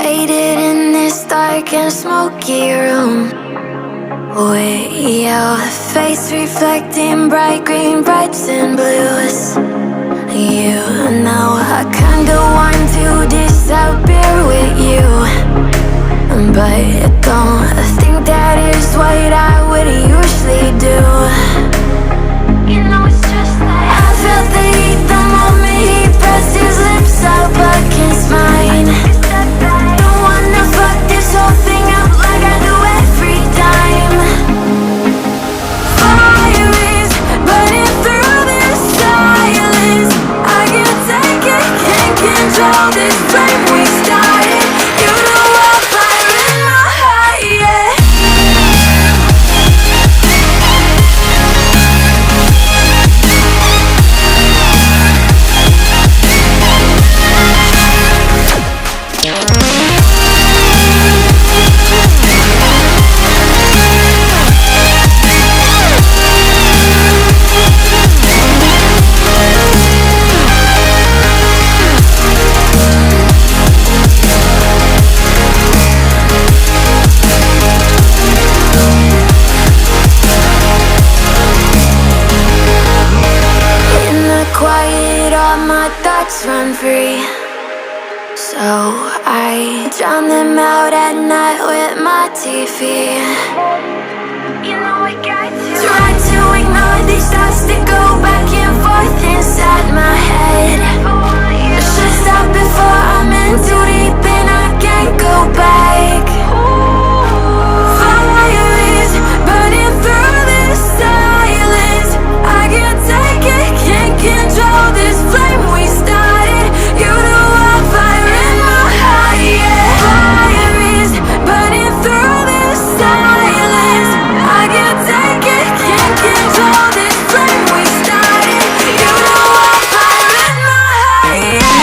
Faded in this dark and smoky room, with your face reflecting bright green, brights and blues. You know I kinda want to disappear with you, but don't think that is what I would usually do. You know it's just like I felt the heat the moment he pressed his lips up against mine. Don't wanna fuck this whole thing up like I do every time. Fire is burning through this silence. I can't take it, can't control this flame we started. You know I'm fire in my heart, yeah. Quiet, all my thoughts run free, so I drown them out at night with my TV. You know I got to try to ignore these thoughts that go back and forth inside my head. I should stop before I'm in too deep and I can't go back. Fire is burning through this silence. I can't take it, can't control this flame we started. You know I'm fire in my heart, yeah. Fire is burning through this silence. I can't take it, can't control this flame we started. You know I'm fire in my heart, yeah.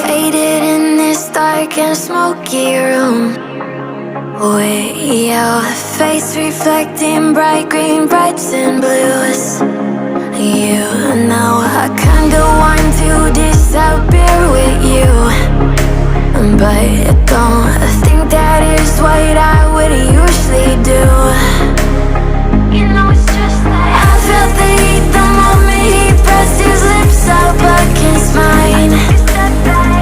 Faded in this dark and smoky room, with your face reflecting bright green, brights and blues. You know I kinda want to disappear with you, but don't think that is what I would usually do. You know it's just like I felt the heat the moment he pressed his lips up against mine.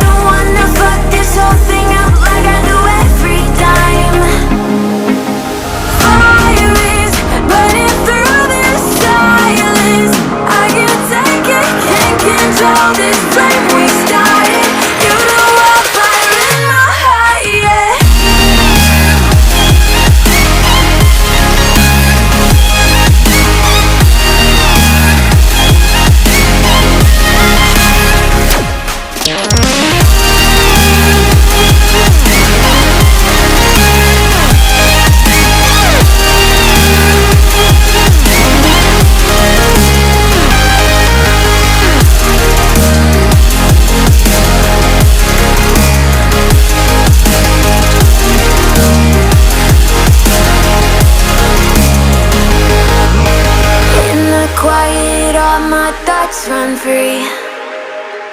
Don't wanna fuck this whole thing up like I do every time. Fire is burning through this silence. I can't take it, can't control this flame we started. You know I'm fire in my heart, yeah. Quiet, all my thoughts run free,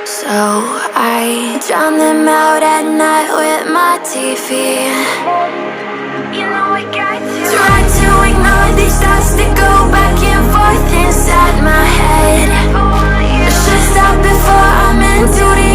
so I drown them out at night with my TV. You know I got to try to ignore these thoughts that go back and forth inside my head. I should stop before I'm in too deep.